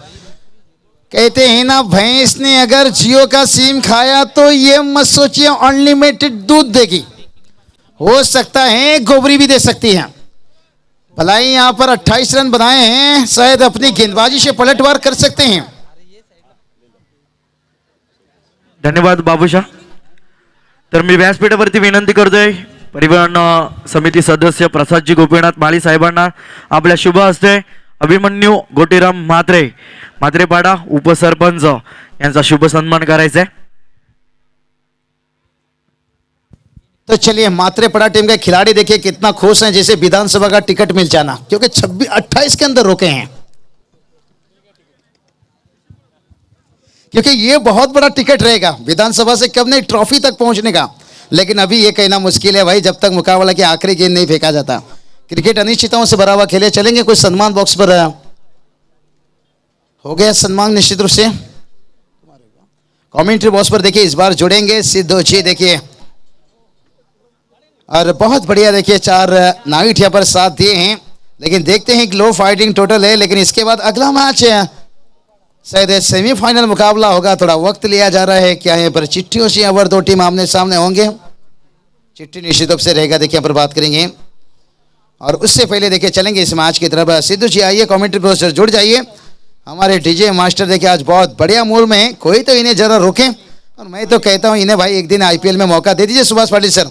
कहते हैं ना भैंस ने अगर जियो का सिम खाया तो ये मत सोचिए अनलिमिटेड दूध देगी। हो सकता है गोबरी भी दे सकती है। भलाई यहां पर 28 रन बनाए हैं, शायद अपनी गेंदबाजी से पलटवार कर सकते हैं। धन्यवाद बाबूशा. तर मी व्यासपीठावरती विनंती करतोय परिवहन समिती सदस्य प्रसादजी गोपीनाथ माळी साहेबांना आपल्या शुभ हस्ते अभिमन्यू गोटीराम म्हात्रे म्हात्रेपाडा उपसरपंच यांचा शुभ सन्मान करायचा आहे. तो चलिए मात्रेपड़ा टीम के खिलाड़ी देखिए कितना खुश हैं जैसे विधानसभा का टिकट मिल जाना, क्योंकि 28 के अंदर रोके हैं। क्योंकि ये बहुत बड़ा टिकट रहेगा विधानसभा से कब नहीं ट्रॉफी तक पहुंचने का। लेकिन अभी ये कहना मुश्किल है भाई, जब तक मुकाबला की आखिरी गेंद नहीं फेंका जाता। क्रिकेट अनिश्चितताओं से भरा हुआ खेले चलेंगे। कुछ सम्मान बॉक्स पर हो गया सम्मान निश्चित रूप से। कमेंट्री बॉक्स पर देखिए इस बार जुड़ेंगे सिद्धू जी देखिए, और बहुत बढ़िया देखिए 4 नाइट यहाँ पर साथ दिए हैं। लेकिन देखते हैं कि लो फाइटिंग टोटल है, लेकिन इसके बाद अगला मैच शायद सेमीफाइनल मुकाबला होगा। थोड़ा वक्त लिया जा रहा है। क्या है पर चिट्ठियों से अवर 2 टीम आमने सामने होंगे। चिट्ठी निश्चित रूप से रहेगा, देखिए पर बात करेंगे। और उससे पहले देखिए चलेंगे इस मैच की तरफ। सिद्धू जी आइए कमेंट्री पर जुड़ जाइए। हमारे डीजे मास्टर देखिए आज बहुत बढ़िया मूड में है, कोई तो इन्हें जरा रोके। और मैं तो कहता हूँ इन्हें भाई एक दिन आईपीएल में मौका दे दीजिए। सुभाष पाटिल सर।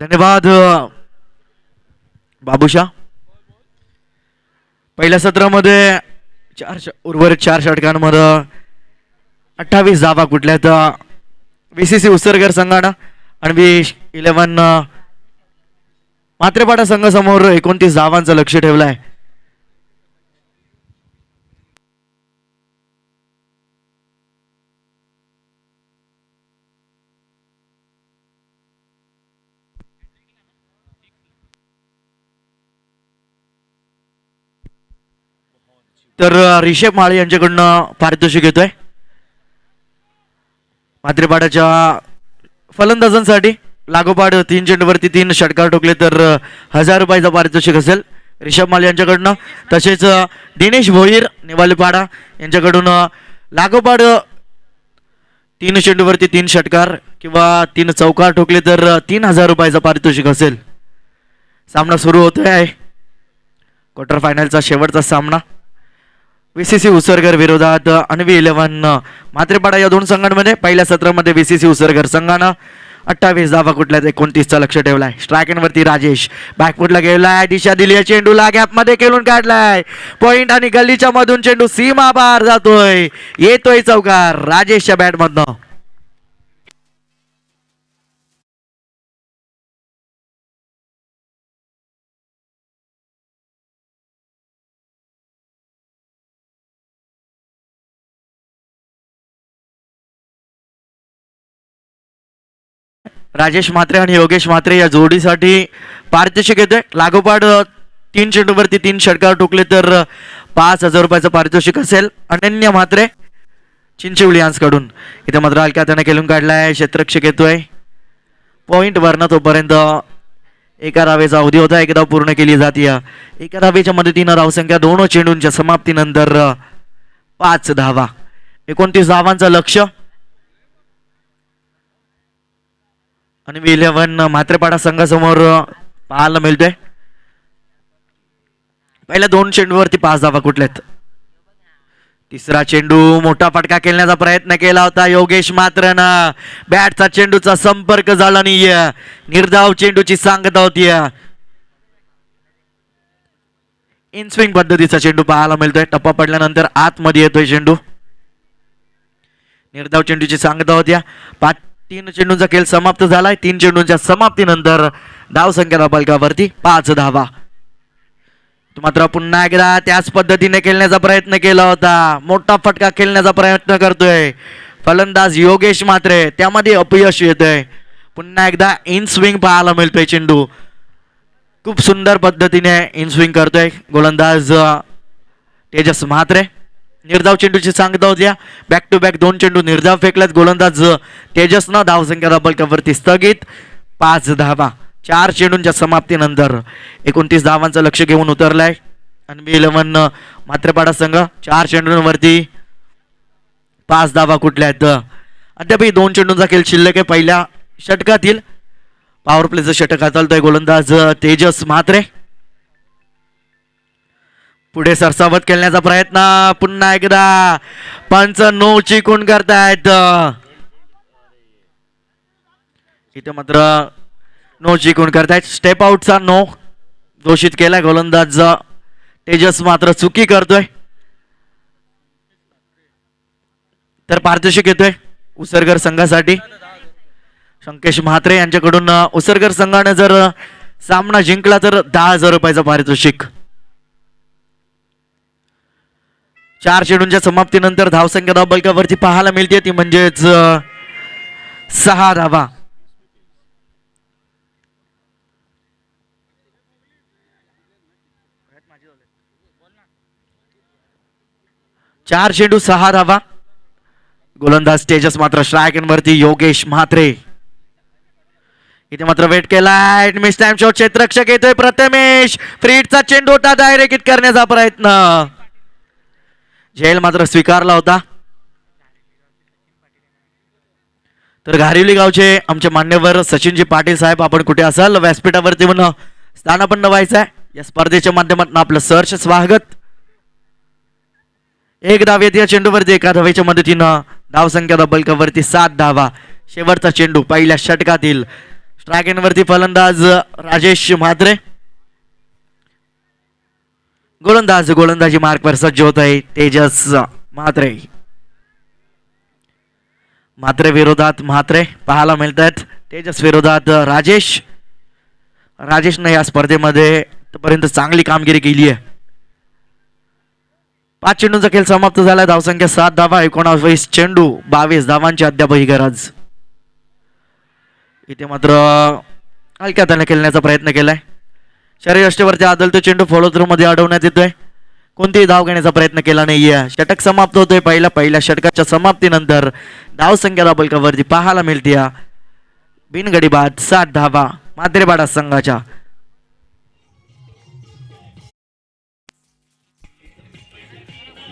धन्यवाद बाबूशा. पहिल्या सत्रामध्ये उर्वरित 4 षटकांमध्ये 28 धावा कुठल्यात VCC उसरगर संघानं आणि V11 मात्रेपाडा संघासमोर 29 धावांचं लक्ष ठेवलंय. तर रिषभ माळी यांच्याकडनं पारितोषिक येतोय. मात्रेपाड्याच्या फलंदाजांसाठी लागोपाठ 3 चेंडूवरती 3 षटकार ठोकले तर 1000 रुपयाचं पारितोषिक असेल रिषभ माळी यांच्याकडनं. तसेच दिनेश भोईर निवालीपाडा यांच्याकडून लागोपाठ 3 चेंडूवरती 3 षटकार किंवा 3 चौकार ठोकले तर 3000 रुपयाचं पारितोषिक असेल. सामना सुरू होतोय. क्वार्टर फायनलचा शेवटचा सामना VCC उसरगर विरोधात आणि V11 मात्रेपाडा या 2 संघांमध्ये. पहिल्या सत्रामध्ये VCC उसरगर संघानं 28 धावा कुठल्यात 29चा लक्ष ठेवलाय. स्ट्रायक वरती राजेश बॅकफुटला गेलाय. दिशा दिली आहे चेंडूला गॅपमध्ये खेळून काढलाय. पॉइंट आणि गल्लीच्या मधून चेंडू सीमा पार जातोय. येतोय चौकार राजेशच्या बॅट मधनं. राजेश म्हात्रे आणि योगेश म्हात्रे या जोडीसाठी पारितोषिक येतोय. लागोपाठ 3 चेंडूवरती 3 षटकार ठोकले तर 5000 रुपयाचं पारितोषिक असेल. अनन्या म्हात्रे चिंचवली यांच्याकडून. इथे मात्र हलक्या त्याने खेळून काढलाय. क्षेत्ररक्षक येतोय. पॉइंट वरनं तोपर्यंत एका धावेचा अवधी होता. एक धाव पूर्ण केली जाते. एका धावेच्या मदतीनं धावसंख्या 2 चेंडूंच्या समाप्तीनंतर 5 धावा. 29 धावांचं लक्ष आणि V11 मात्रेपाडा संघासमोर पाहायला मिळतोय. पहिल्या 2 चेंडूवरती 5 धावा कुठल्यात. तिसरा चेंडू मोठा फटका खेळण्याचा प्रयत्न केला होता योगेश मात्रनं. बॅटचा चेंडूचा संपर्क झाला नाही. निर्धाव चेंडूची सांगता होती. इन स्विंग पद्धतीचा चेंडू पाहायला मिळतोय. टप्पा पडल्यानंतर आतमध्ये येतोय चेंडू. निर्धाव चेंडूची सांगता होत्या. 3 चेंडूंचा खेळ समाप्त झालाय. 3 चेंडूंच्या समाप्तीनंतर धावसंख्या फलकावरती 5 धावा. मात्र पुन्हा एकदा त्याच पद्धतीने खेळण्याचा प्रयत्न केला होता. मोठा फटका खेळण्याचा प्रयत्न करतोय फलंदाज योगेश मात्रे. त्यामध्ये अपयश येतोय. पुन्हा एकदा इन स्विंग पाहायला मिळतोय चेंडू. खूप सुंदर पद्धतीने इन स्विंग करतोय गोलंदाज तेजस म्हात्रे. निर्धाव चेंडूची सांगता होत्या. बॅक टू बॅक 2 चेंडू निर्धाव फेकल्यात गोलंदाज तेजसनं. धावसंख्या फलकावरती स्थगित 5 धावा. 4 चेंडूंच्या समाप्तीनंतर 29 धावांचं लक्ष घेऊन उतरलाय. आणि V11 मात्रेपाडा संघ 4 चेंडूंवरती 5 धावा कुठल्या आहेत. अद्यापही 2 चेंडूंचा खेळ शिल्लक आहे. पहिल्या षटकातील पॉवर प्लेचं षटक हाताळतोय गोलंदाज तेजस म्हात्रे. पुढे सरसावत खेळण्याचा प्रयत्न. पुन्हा एकदा पंच नो चिकून करतायत. इथे मात्र नो चिकून करतायत. स्टेप आउटचा नो घोषित केलाय गोलंदाज तेजस. मात्र चुकी करतोय. तर पारितोषिक येतोय उसरगर संघासाठी. संकेश म्हात्रे यांच्याकडून उसरगर संघाने जर सामना जिंकला तर 10,000 रुपयाचं पारितोषिक. 4 चेंडूंच्या समाप्तीनंतर धावसंख्या धावफलकावरती पाहायला मिळते ती म्हणजेच 6 धावा. 4 चेंडू 6 धावा. गोलंदाज तेजस मात्र स्ट्रायकवरती योगेश म्हात्रे. इथे मात्र वेट केलाय. Miss time shot. क्षेत्ररक्षक येतोय प्रथमेश. फ्रीडचा चेंडू होता. डायरेक्ट हिट करण्याचा प्रयत्न. झेल मात्र स्वीकारला होता. तर घारिवली गावचे आमचे मान्यवर सचिनजी पाटील साहेब, आपण कुठे असाल व्यासपीठावरती म्हणून स्थानापन्न व्हायचंय. या स्पर्धेच्या माध्यमातून आपलं सहर्ष स्वागत. 1 धाव येते या चेंडूवरती. एका धावेच्या मदतीनं धावसंख्या फलकावरती 7 धावा. शेवटचा चेंडू पहिल्या षटकातील स्ट्राईक एंडवरती फलंदाज राजेश म्हात्रे. गोलंदाजी मार्कवर सज्ज होत आहे तेजस म्हात्रे. म्हात्रे विरोधात म्हात्रे पाहायला मिळत आहेत. तेजस विरोधात राजेश. राजेशने या स्पर्धेमध्ये आतापर्यंत चांगली कामगिरी केली आहे. 5 चेंडूंचा खेळ समाप्त झाला. धावसंख्या 7 धावा. 19 चेंडू 22 धावांची अद्यापही गरज. इथे मात्र हलक्या त्याने खेळण्याचा प्रयत्न केलाय. शरीरयष्टीवरती आदलतो चेंडू फॉलो थ्रू मध्ये अडवण्यात येतोय. कोणतीही धाव घेण्याचा प्रयत्न केला नाहीये. षटक समाप्त होतोय. पहिल्या षटकाच्या समाप्तीनंतर धावसंख्या डबल कवरती पाहायला मिळते. बिनगडी बाद 7 धावा म्हात्रेपाडा संघाच्या.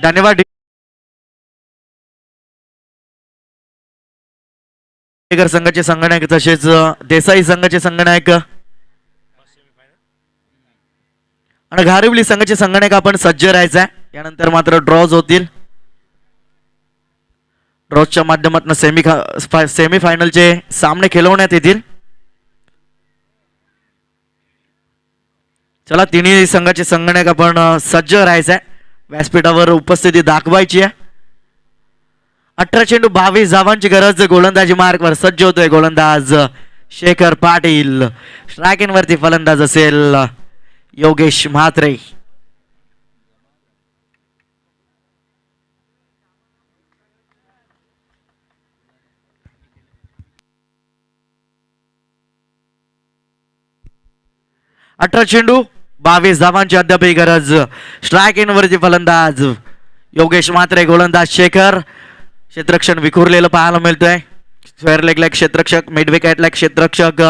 धन्यवाद संघाचे संगणक तसेच देसाई संघाचे संगणक आणि घारिवली संघाचे संगणक आपण सज्ज राहायचं. यानंतर मात्र ड्रॉज होतील. ड्रॉजच्या माध्यमातून सेमीफायनलचे सामने खेळवण्यात येतील. चला तिन्ही संघाचे संगणक आपण सज्ज राहायचंय. व्यासपीठावर उपस्थिती दाखवायची आहे. 18 चेंडू 22 धावांची गरज. गोलंदाजी मार्कवर सज्ज होतोय गोलंदाज शेखर पाटील. स्ट्राईक वरती फलंदाज असेल योगेश म्हात्रे. अठरा चेंडू 22 धावांची अद्यापही गरज. स्ट्राईक वरती फलंदाज योगेश म्हात्रे. गोलंदाज शेखर. क्षेत्ररक्षण विखुरलेलं पाहायला मिळतोय. स्क्वेअर लेग लाईक क्षेत्ररक्षक, मिड विकेट लाईक क्षेत्ररक्षक,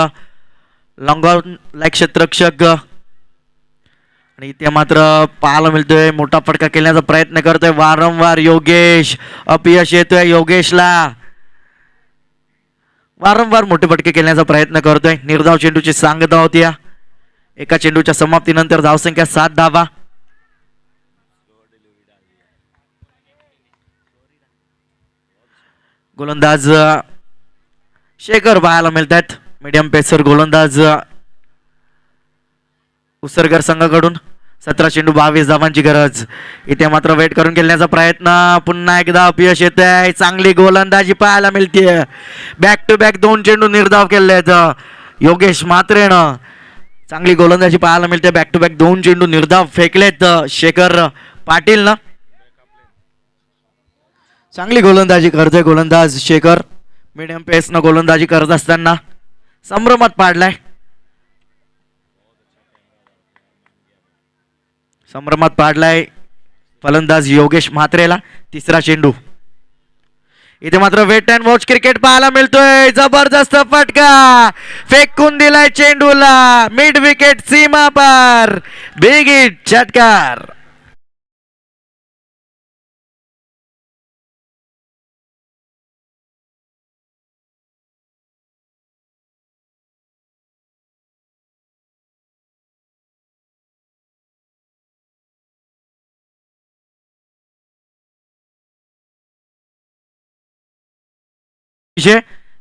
लॉंग ऑन लाईक क्षेत्ररक्षक आणि इथे मात्र पाहायला मिळतोय मोठा फटका खेळण्याचा प्रयत्न करतोय वारंवार योगेश. अपयश येतोय योगेशला. वारंवार मोठे फटके खेळण्याचा प्रयत्न करतोय. निर्धाव चेंडूची सांगता होती. एका चेंडूच्या समाप्तीनंतर धावसंख्या 7 धावा. गोलंदाज शेखर पाहायला मिळत आहेत. मीडियम पेसर गोलंदाज उसरगर संघाकडून. 17 चेंडू 22 धावांची गरज. इथे मात्र वेट करून खेळण्याचा प्रयत्न. पुन्हा एकदा अपयश येत आहे. चांगली गोलंदाजी पाहायला मिळते. बॅक टू बॅक 2 चेंडू निर्धाव केलेत योगेश म्हात्रेनं. चांगली गोलंदाजी पाहायला मिळते. बॅक टू बॅक 2 चेंडू निर्धाव फेकलेत शेखर पाटीलनं. चांगली गोलंदाजी करतोय गोलंदाज शेखर. मीडियम पेसनं गोलंदाजी करत असताना संभ्रमात पाडलाय. फलंदाज योगेश म्हात्रेला. तिसरा चेंडू. इथे मात्र वेट अँड वॉच क्रिकेट पाहायला मिळतोय. जबरदस्त फटका फेकून दिलाय चेंडूला. मिड विकेट सीमा पार. बिग हिट षटकार.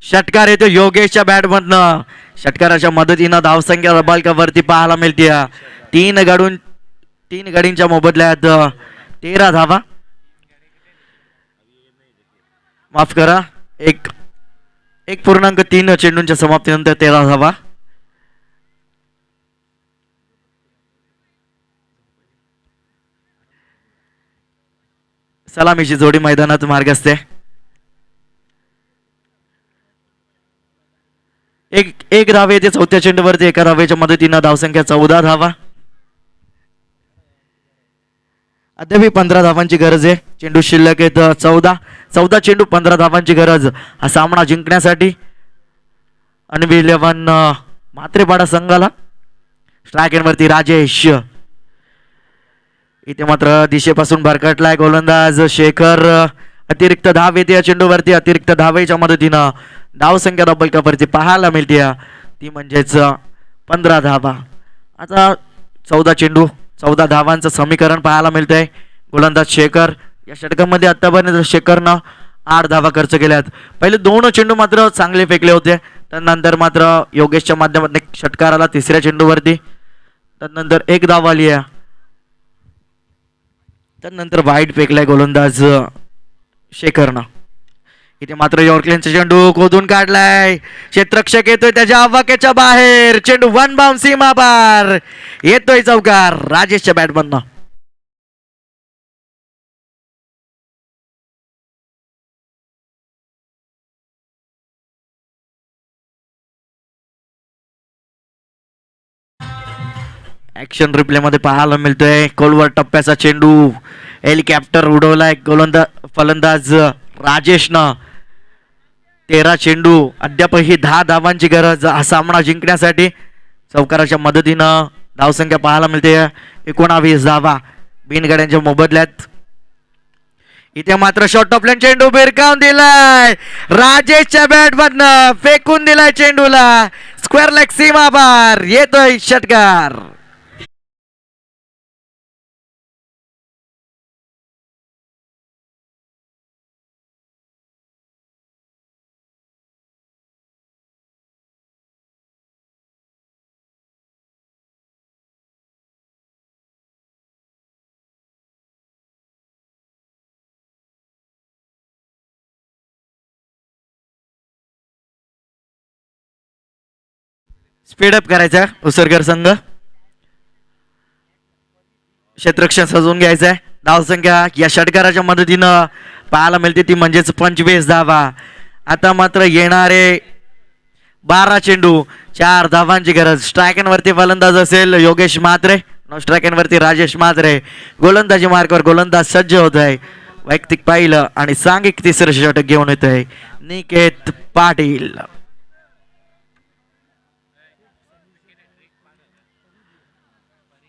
षटकार येतो योगेशच्या बॅटमधनं. षटकाराच्या मदतीनं धावसंख्या रबालकावरती पाहायला मिळते. 3 गडींच्या मोबदल्यात 13 धावा. माफ करा 1.3 चेंडूंच्या समाप्तीनंतर 13 धावा. सलामीची जोडी मैदानात मार्गस्थ आहे. एक धावे येते चौथ्या चेंडूवरती. एका धावेच्या मदतीनं धावसंख्या 14 धावा. अद्याप 15 धावांची गरज आहे. चेंडू शिल्लक आहेत 14 चेंडू 15 धावांची गरज हा सामना जिंकण्यासाठी. अनविलेवन म्हात्रेपाडा संघाला. स्ट्राईक वरती राजेश. इथे मात्र दिशेपासून भरकटलाय गोलंदाज शेखर. अतिरिक्त धाव येते या चेंडूवरती. अतिरिक्त धावेच्या मदतीनं धावसंख्या डबल कपवरती पाहायला मिळते. ती म्हणजेच 15 धावा. आता 14 चेंडू 14 धावांचं समीकरण पाहायला मिळतंय. गोलंदाज शेखर. या षटकामध्ये आतापर्यंत शेखरनं 8 धावा खर्च केल्यात. पहिले 2 चेंडू मात्र चांगले फेकले होते. त्यानंतर मात्र योगेशच्या माध्यमातून एक षटकार आला तिसऱ्या चेंडूवरती. त्यानंतर एक धाव आली आहे. त्यानंतर वाईट फेकलाय गोलंदाज शेखरनं. इथे मात्र यॉर्कलॅनचा चेंडू खोदून काढलाय. क्षेत्ररक्षक येतोय त्याच्या आवाक्याच्या बाहेर. चेंडू वन बाउंड सीमा पार. येतोय चौकार राजेशच्या बॅटमधनं. ऍक्शन रिप्ले मध्ये पाहायला मिळतोय खोलवर टप्प्याचा चेंडू. हेलिकॉप्टर उडवलाय फलंदाज राजेशनं. 13 चेंडू अद्यापही 10 धावांची गरज हा सामना जिंकण्यासाठी. चौकाराच्या मदतीनं धावसंख्या पाहायला मिळते 19 धावा बिनगड्यांच्या मोबदल्यात. इथे मात्र शॉर्ट ऑफ लाईन चेंडू भिरकावून दिलाय राजेशच्या बॅट मधनं. फेकून दिलाय चेंडूला. स्क्वेअर लेग सीमा पार. येतोय षटकार. स्पीडअप करायचा उसरकर संघ. क्षेत्ररक्षण सजवून घ्यायचंय. धावसंख्या या षटकाराच्या मदतीनं पाहायला मिळते ती म्हणजेच 25 धावा. आता मात्र येणारे 12 चेंडू 4 धावांची गरज. स्ट्रायकनवरती फलंदाज असेल योगेश म्हात्रे. स्ट्रायकनवरती राजेश म्हात्रे. गोलंदाजी मार्गावर गोलंदाज सज्ज होत आहे. वैयक्तिक पाहिलं आणि सांघिक तिसरं षटक घेऊन येत आहे निकेत पाटील.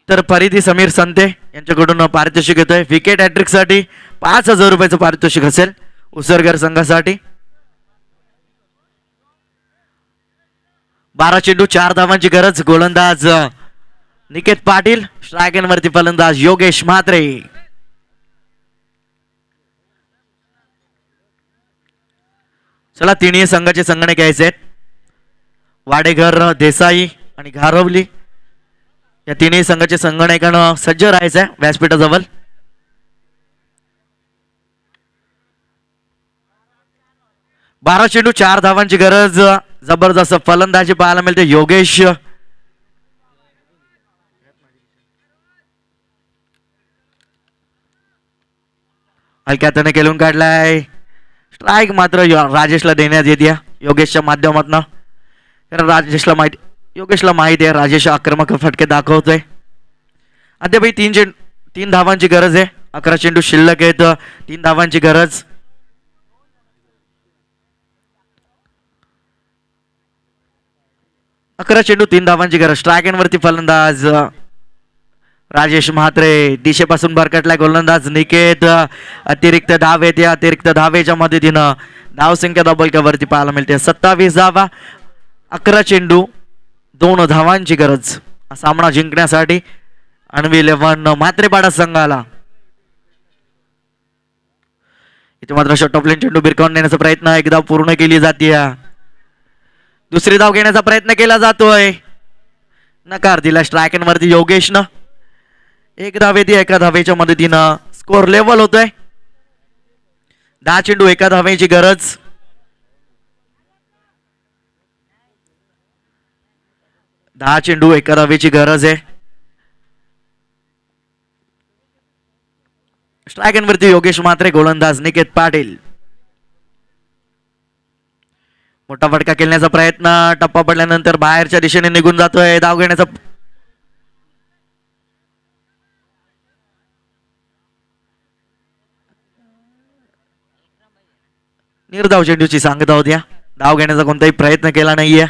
तर परिधी समीर संते यांच्याकडून पारितोषिक येतोय. विकेट हॅट्रिक साठी 5,000 रुपयाचं पारितोषिक असेल उसरगर संघासाठी. 12 चेंडू 4 धावांची गरज. गोलंदाज निकेत पाटील. स्ट्रायकनवरती फलंदाज योगेश म्हात्रे. चला तिन्ही संघाचे संगणक यायचे आहेत. वाडेघर देसाई आणि घारवली या तिन्ही संघाचे संगणकानं सज्ज राहायचंय व्यासपीठाजवळ. बारा चेंडू 4 धावांची गरज. जबरदस्त फलंदाजी पाहायला मिळते योगेश. हलक्यातने खेळून काढलाय. स्ट्राईक मात्र राजेशला देण्यात येते योगेशच्या माध्यमातून. कारण योगेशला माहिती आहे राजेश आक्रमक फटके दाखवतोय. अद्यापही 3 धावांची गरज आहे. 11 चेंडू शिल्लक आहेत. 3 धावांची गरज. अकरा चेंडू 3 धावांची गरज. स्ट्रायकनवरती फलंदाज राजेश म्हात्रे. दिशेपासून भरकटलाय गोलंदाज निकेत. अतिरिक्त धाव येते. अतिरिक्त धावेच्या मदतीनं धावसंख्या दबलक्यावरती पाहायला मिळते 27 धावा. 11 चेंडू 2 धावांची गरज हा सामना जिंकण्यासाठी अणवी 11 म्हात्रेपाडा संघाला. इथे मात्र शॉर्ट ऑफ लाईन चेंडू भिरकावून नेण्याचा प्रयत्न एकदा पूर्ण केली जाते. दुसरी धाव घेण्याचा प्रयत्न केला जातोय. नकार दिला स्ट्रायकनवरती योगेशनं. 1 धाव येते. 1 धावेच्या मदतीनं स्कोर लेवल होतोय. 10 चेंडू 1 धावेची गरज. दहा चेंडू 1 धावेची गरज आहे. स्ट्रायकनवरती योगेश म्हात्रे. गोलंदाज निकेत पाटील. मोठा फटका खेळण्याचा प्रयत्न. टप्पा पडल्यानंतर बाहेरच्या दिशेने निघून जातोय. धाव घेण्याचा निर्धाव चेंडूची सांगता होत्या. धाव घेण्याचा कोणताही प्रयत्न केला नाहीये.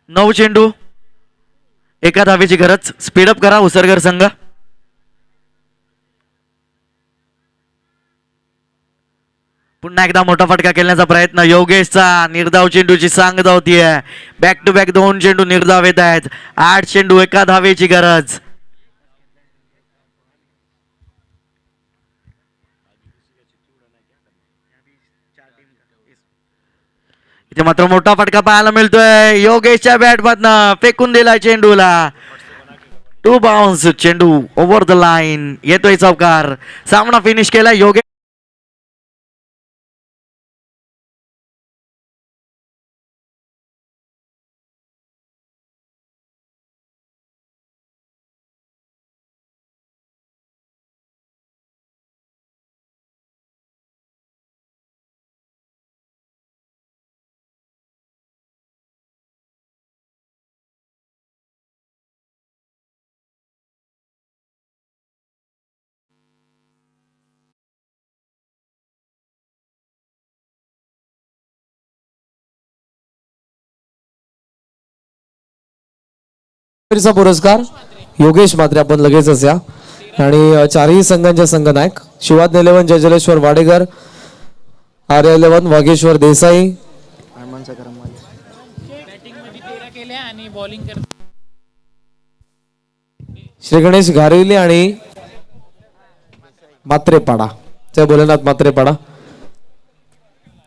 9 चेंडू 1 धावेची गरज. स्पीडअप करा उसरगर संघ. पुन्हा एकदा मोठा फटका खेळण्याचा प्रयत्न योगेशचा. निर्धाव चेंडूची सांगता होतीये. बॅक टू बॅक 2 चेंडू निर्धाव येत आहेत. 8 चेंडू 1 धावेची गरज. इथे मात्र मोठा फटका पाहायला मिळतोय. योगेशच्या बॅट मधनं फेकून दिलाय चेंडूला. 2 बाउन्स चेंडू ओव्हर द लाईन. येतोय चौकार. सामना फिनिश केला योगेश. चा पुरस्कार योगेश मात्रे आपण लगेचच या. आणि चारही संघांचे संघनायक शिवाद 11 जयजलेश्वर वाडेकर, आर्य 11 वागेश्वर देसाई, श्री गणेश घारिवली आणि मात्रेपाडा जय भोलेनाथ मात्रेपाडा,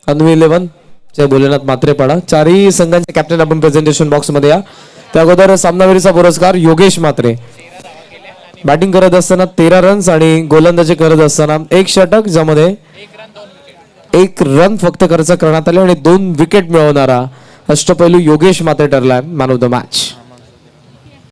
अन्वी 11 जय भोलेनाथ मात्रेपाडा. चारही संघांचे कॅप्टन आपण प्रेझेंटेशन बॉक्स मध्ये या. त्या अगोदर सामनावीरचा पुरस्कार योगेश मात्रे. बॅटिंग करत असताना 13 रन्स आणि गोलंदाजी करत असताना 1 षटक, ज्यामध्ये 1 रन फक्त खर्च करण्यात आले आणि 2 विकेट मिळवणारा अष्टपैलू योगेश मात्रे ठरलाय मॅन ऑफ द मॅच.